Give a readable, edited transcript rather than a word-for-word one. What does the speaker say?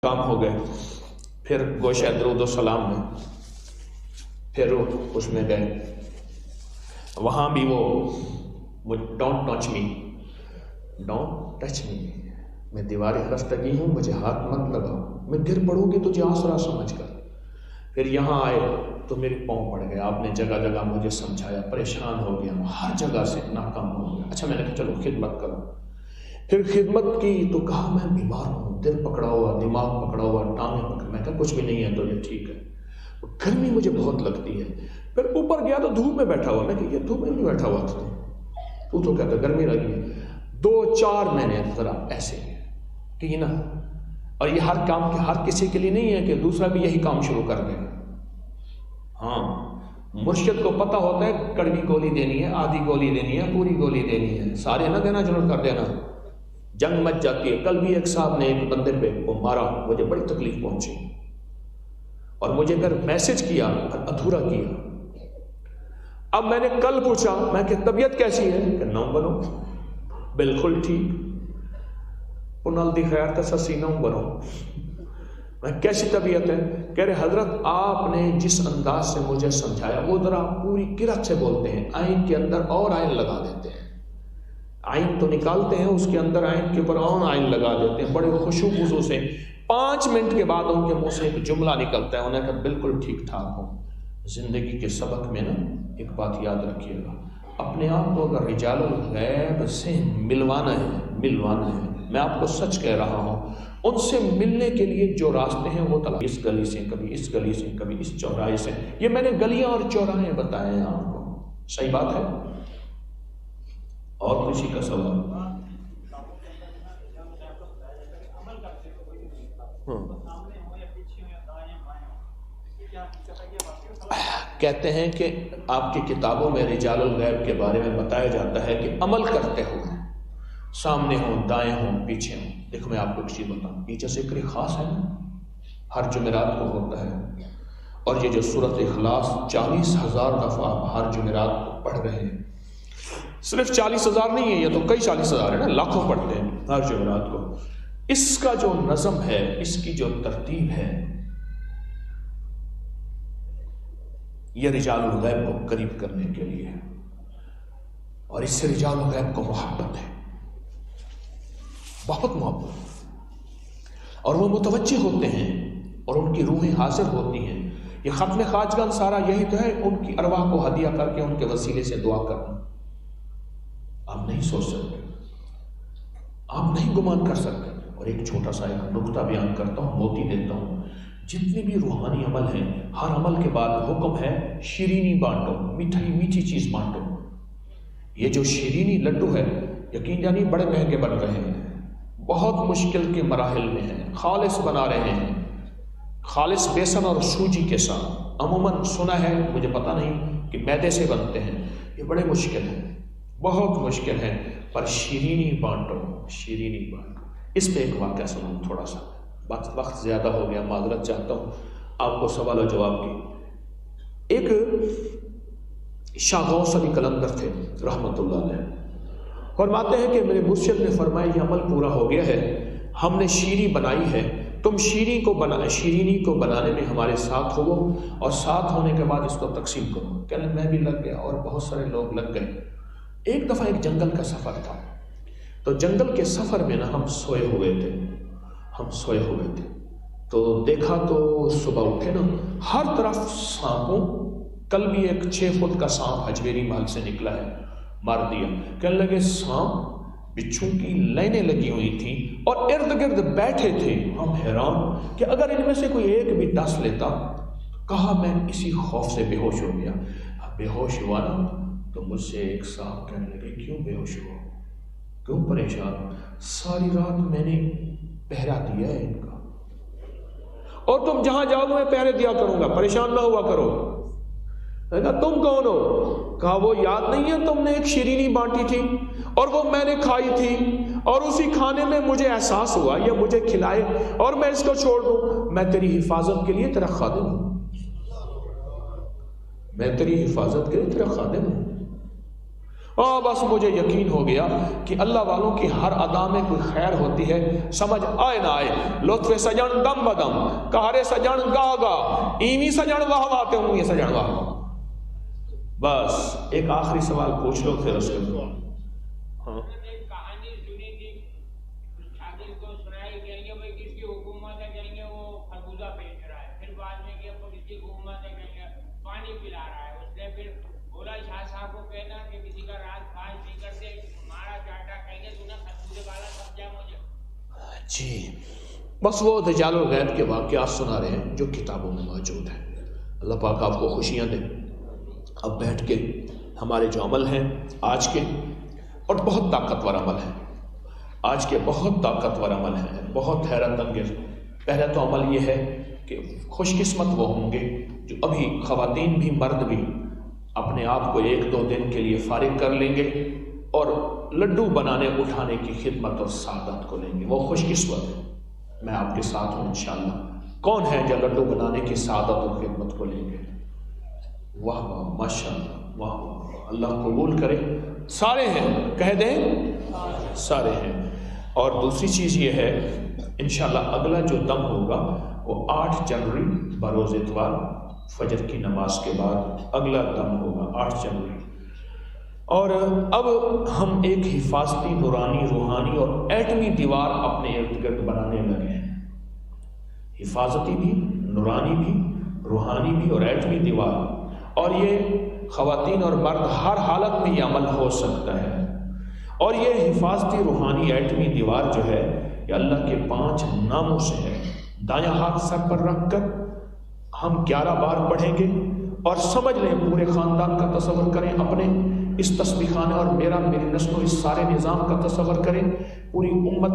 کام ہو گئے، پھر گوشہ درود و سلام میں پھر اس میں گئے، وہاں بھی وہ don't touch me, don't touch me, میں دیوار خستگی ہوں، مجھے ہاتھ مت لگاؤ، میں گر پڑوں گی تجھے آسرا سمجھ کر۔ پھر یہاں آئے تو میرے پاؤں پڑ گئے، آپ نے جگہ جگہ مجھے سمجھایا، پریشان ہو گیا، ہر جگہ سے ناکام ہو گیا۔ اچھا میں نے کہا چلو خدمت کرو، پھر خدمت کی تو کہا میں بیمار ہوں، دل پکڑا ہوا، دماغ پکڑا ہوا، ٹانگیں پکڑ، میں کہا کچھ بھی نہیں ہے تو یہ ٹھیک ہے، گرمی مجھے بہت لگتی ہے۔ پھر اوپر گیا تو دھوپ میں بیٹھا ہوا، میں کہ یہ دھوپ میں نہیں بیٹھا ہوا تھا، تو کہتا گرمی لگی ہے۔ 2-4 مہینے ذرا ایسے کہ نا، اور یہ ہر کام کے ہر کسی کے لیے نہیں ہے کہ دوسرا بھی یہی کام شروع کر دے۔ ہاں مرشد کو پتہ ہوتا ہے کڑوی گولی دینی ہے، آدھی گولی دینی ہے، پوری گولی دینی ہے، سارے نہ دینا، شروع کر دینا، جنگ مچ جاتی ہے۔ کل بھی ایک صاحب نے ایک بندے پہ کو مارا، مجھے بڑی تکلیف پہنچی، اور مجھے پھر میسج کیا ادھورا کیا۔ اب میں نے کل پوچھا، میں کہ طبیعت کیسی ہے؟ کہ نو بنو بالکل ٹھیک، پنال دی خیر کا سینہ بنو، میں کیسی طبیعت ہے؟ کہہ رہے حضرت آپ نے جس انداز سے مجھے سمجھایا وہ ذرا پوری قرت سے بولتے ہیں، آئین کے اندر اور آئین لگا دیتے ہیں، آئین تو نکالتے ہیں، اس کے اندر آئین کے اوپر اور آئین لگا دیتے ہیں، بڑے خشوع خضوع سے۔ 5 منٹ کے بعد ان کے منہ سے ایک جملہ نکلتا ہے، انہیں کہا بالکل ٹھیک ٹھاک ہوں۔ زندگی کے سبق میں نا ایک بات یاد رکھیے گا، اپنے آپ کو اگر رجال الغیب سے ملوانا ہے، میں آپ کو سچ کہہ رہا ہوں، ان سے ملنے کے لیے جو راستے ہیں وہ تلاش، اس گلی سے، کبھی اس گلی سے، کبھی اس چوراہے سے، یہ میں نے گلیاں اور چوراہے بتائے ہیں آپ کو، صحیح بات ہے؟ اور کسی کا سوال؟ کہتے ہیں کہ آپ کی کتابوں میں رجال الغیب کے بارے میں بتایا جاتا ہے کہ عمل کرتے ہوئے سامنے ہوں، دائیں ہوں، پیچھے ہوں۔ دیکھو میں آپ کو ایک چیز بتاؤں، پیچھے سے ایک خاص ہے نا، ہر جمعرات کو ہوتا ہے، اور یہ جو سورۃ اخلاص 40,000 دفعہ آپ ہر جمعرات کو پڑھ رہے ہیں، صرف 40,000 نہیں ہے، یہ تو کئی 40,000 ہے نا، لاکھوں پڑھتے ہیں ہر جمعرات کو۔ اس کا جو نظم ہے، اس کی جو ترتیب ہے، یہ رجال الغیب کو قریب کرنے کے لیے ہے، اور اس سے رجال الغیب کو محبت ہے، بہت محبت، اور وہ متوجہ ہوتے ہیں اور ان کی روحیں حاضر ہوتی ہیں۔ یہ ختم خواجگان سارا یہی تو ہے، ان کی ارواح کو ہدیہ کر کے ان کے وسیلے سے دعا کرنا۔ آپ نہیں سوچ سکتے، آپ نہیں گمان کر سکتے۔ اور ایک چھوٹا سا ایک نقطہ بیان کرتا ہوں، موتی دیتا ہوں، جتنے بھی روحانی عمل ہیں، ہر عمل کے بعد حکم ہے شیرینی بانٹو، میٹھی چیز بانٹو۔ یہ جو شیرینی لڈو ہے، یقین جانی بڑے مہنگے بن رہے ہیں، بہت مشکل کے مراحل میں ہیں، خالص بنا رہے ہیں، خالص بیسن اور سوجی کے ساتھ، عموماً سنا ہے، مجھے پتہ نہیں کہ میدے سے بنتے ہیں، یہ بڑے مشکل ہیں، بہت مشکل ہے، پر شیرینی بانٹو، شیرینی بانٹو۔ اس پہ ایک واقعہ سناؤں تھوڑا سا، وقت زیادہ ہو گیا، معذرت چاہتا ہوں، آپ کو سوال و جواب کی۔ ایک شاہ غوث علی قلندر تھے رحمۃ اللہ علیہ، فرماتے ہیں کہ میرے مرشد نے فرمایا یہ عمل پورا ہو گیا ہے، ہم نے شیرینی بنائی ہے، تم شیرینی کو بنانے میں ہمارے ساتھ ہو، اور ساتھ ہونے کے بعد اس کو تقسیم کرو۔ کہنے میں بھی لگ گیا اور بہت سارے لوگ لگ گئے۔ ایک دفعہ ایک جنگل کا سفر تھا، تو جنگل کے سفر میں نا ہم سوئے ہوئے تھے، تو دیکھا تو صبح اٹھے نا، ہر طرف سانپوں، کل بھی ایک 6 فٹ کا سانپ حجویری محل سے نکلا ہے، مار دیا۔ کہنے لگے سانپ بچھو کی لائنیں لگی ہوئی تھیں اور ارد گرد بیٹھے تھے، ہم حیران کہ اگر ان میں سے کوئی ایک بھی ڈس لیتا۔ کہا میں اسی خوف سے بے ہوش ہو گیا۔ بے ہوش ہوا نا تو مجھ سے ایک صاحب کہنے لگے کیوں بے ہوش ہوا، کیوں پریشان؟ ساری رات میں نے پہرا دیا ہے ان کا، اور تم جہاں جاؤ میں پہرے دیا کروں گا، پریشان نہ ہوا کرو۔ کہا تم کون ہو؟ کہا وہ یاد نہیں ہے تم نے ایک شیرینی بانٹی تھی اور وہ میں نے کھائی تھی، اور اسی کھانے میں مجھے احساس ہوا یہ مجھے کھلائے اور میں اس کو چھوڑ دوں، میں تیری حفاظت کے لیے تیرا خادم ہوں، میں تیری حفاظت کے لیے تیرا خادم ہوں۔ بس مجھے یقین ہو گیا کہ اللہ والوں کی ہر ادا میں کوئی خیر ہوتی ہے، سمجھ آئے نہ آئے، لطف سجن دم بدم، کہارے سجن گا گا، ایویں سجن واہ واہ تے اونویں سجن واہ واہ۔ بس ایک آخری سوال پوچھ لو پھر اس کے بعد۔ ہاں کہانی سنی تھی، شاگرد کو سنائی کہیں گے بھائی کس کی حکومت ہے، کہیں گے وہ خربوزہ بیچ رہا ہے، پھر بعد میں کہ کس کی حکومت ہے، کہیں گے پانی پلا رہا ہے۔ اس نے پھر بولا شاہ صاحب کو کہنا کہ کسی کا رات پھاش نہیں کرتے، ہمارا چاٹا، کہیں گے تو نا خربوزے والا سمجھا مجھے۔ جی بس وہ دجال الغیب کے واقعات سنا رہے ہیں جو کتابوں میں موجود ہیں۔ اللہ پاک آپ کو خوشیاں دے۔ اب بیٹھ کے ہمارے جو عمل ہیں آج کے، اور بہت طاقتور عمل ہیں آج کے، بہت طاقتور عمل ہیں، بہت حیرت انگیز۔ پہلا تو عمل یہ ہے کہ خوش قسمت وہ ہوں گے جو ابھی خواتین بھی مرد بھی اپنے آپ کو 1-2 دن کے لیے فارغ کر لیں گے اور لڈو بنانے اٹھانے کی خدمت اور سعادت کو لیں گے۔ وہ خوش قسمت ہے، میں آپ کے ساتھ ہوں انشاءاللہ۔ کون ہے جو لڈو بنانے کی سعادت اور خدمت کو لیں گے؟ واہ واہ، ماشاءاللہ، واہ واہ، اللہ قبول کرے۔ سارے ہیں، کہہ دیں سارے ہیں۔ اور دوسری چیز یہ ہے انشاءاللہ اگلا جو دم ہوگا وہ 8 جنوری بروز اتوار فجر کی نماز کے بعد اگلا دم ہوگا، 8 جنوری۔ اور اب ہم ایک حفاظتی، نورانی، روحانی اور ایٹمی دیوار اپنے ارد گرد بنانے لگے ہیں۔ حفاظتی بھی، نورانی بھی، روحانی بھی اور ایٹمی دیوار۔ اور یہ خواتین اور مرد ہر حالت میں یہ عمل ہو سکتا ہے۔ اور یہ حفاظتی، روحانی، ایٹمی دیوار جو ہے یہ اللہ کے 5 ناموں سے ہے۔ دایاں ہاتھ سر پر رکھ کر ہم 11 بار پڑھیں گے اور سمجھ لیں، پورے خاندان کا تصور کریں، اپنے اس تسبیح خانے اور میری نسل و اس سارے نظام کا تصور کریں، پوری امت